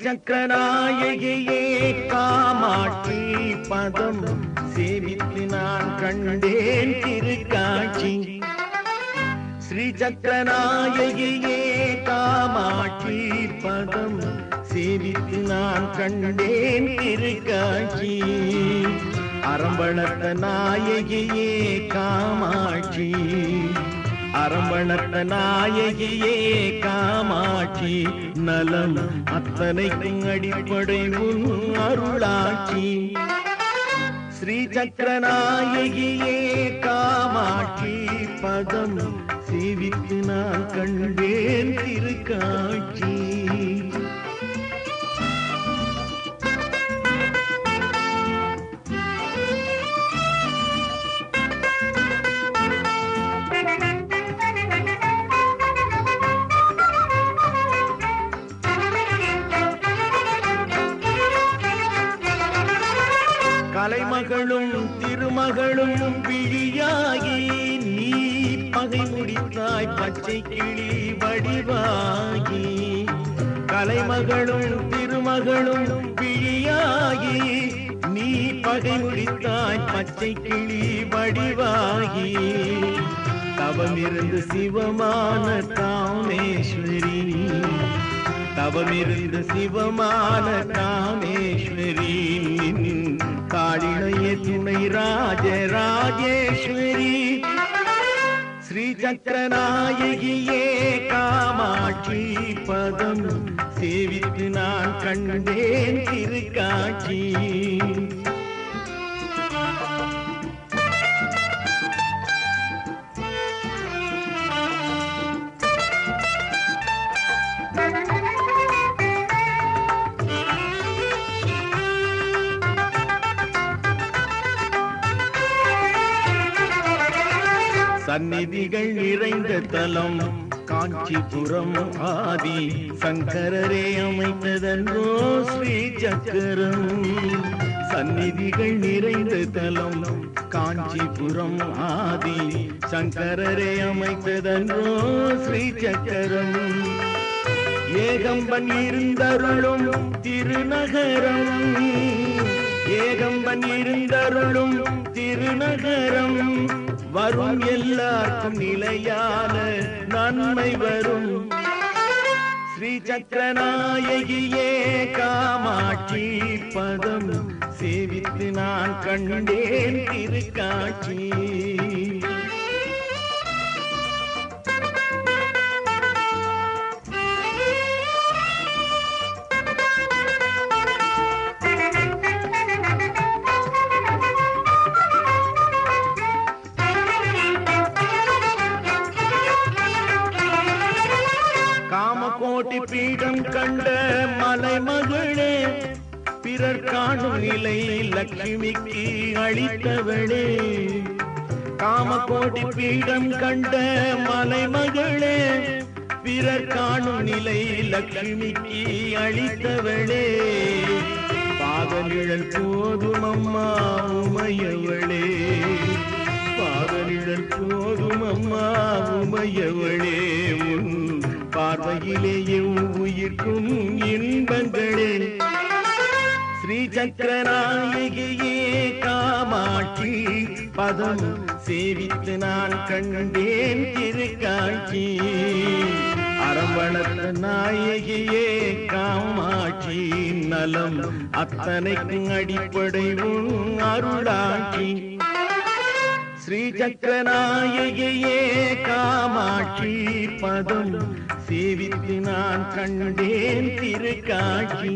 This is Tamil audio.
சக்கரநாயகியே காமாட்சி பதம் சேவித்து நான் கண்டேன் திருக்காட்சி. ஸ்ரீ சக்கரநாயகியே காமாட்சி பதம் சேவித்து நான் கண்டேன் திருக்காட்சி. அரம்பளத்த நாயகியே காமாட்சி, அரம்பளத்த நாயகியே காமாட்சி, நலம் அத்தனைக்கும் அடிப்படை உன் அருளாட்சி. ஸ்ரீ சக்கரநாயகியே காமாட்சி பதம் சேவித்து நான் கண்டேன் திருக்காட்சி. கலைமகளும் திருமகளும் விழியாகி நீ பகை முடித்தாய் பச்சை கிளி வடிவாகி. கலைமகளும் திருமகளும் விழியாகி நீ பகை முடித்தாய் பச்சை கிளி வடிவாகி. தவமிருந்து சிவமான காமேஸ்வரி, தவமிருந்து சிவமான காமேஸ்வரி, காளிணைய துணை ராஜராஜேஸ்வரி. ஸ்ரீ சக்கரநாயகியே காமாட்சி பதம் சேவித்து நான் கண்டேன் திருக்காட்சி. சந்நிதிகள் நிறைந்த தலம் காஞ்சிபுரம் ஆதி சங்கரரே அமைத்ததன்றோ ஸ்ரீ சக்கரம். சந்நிதிகள் நிறைந்த தலம் காஞ்சிபுரம் ஆதி சங்கரரே அமைத்ததன்றோ ஸ்ரீ சக்கரம். ஏகம்பன் இருந்தருளும் திருநகரம், ஏகம்பன் இருந்தருளும் திருநகரம். வரும் எல்லாருக்கும் நிலையான நன்மை வரும். ஸ்ரீ சக்கரநாயகியே காமாட்சி பதம் சேவித்து நான் கண்டேன் திருக்காட்சி. காமகோட்டி பீடம் கண்ட மலைமகளே, பிறர் காணும் நிலை லட்சுமிக்கு அளித்தவளே. காமகோட்டி பீடம் கண்ட மலைமகளே, பிறர் காணும் நிலை லட்சுமிக்கு அளித்தவளே. பாதநிழல் போதும் அம்மா உமையவளே, பாதநிழல் போதும் அம்மா உமையவளே. உன் பார்வையிலேயே உயிர்க்கும் இன்பங்களே. ஸ்ரீ சக்கரநாயகியே காமாட்சி பதம் சேவித்து நான் கண்டேன் திருக்காட்சி. அரம்பளத்த நாயகியே காமாட்சி, நலம் அத்தனைக்கும் அடிப்படை உன் அருளாட்சி. ஸ்ரீ சக்கரநாயகியே காமாட்சி பதம் சேவித்து நான் கண்டேன் திருக்காட்சி.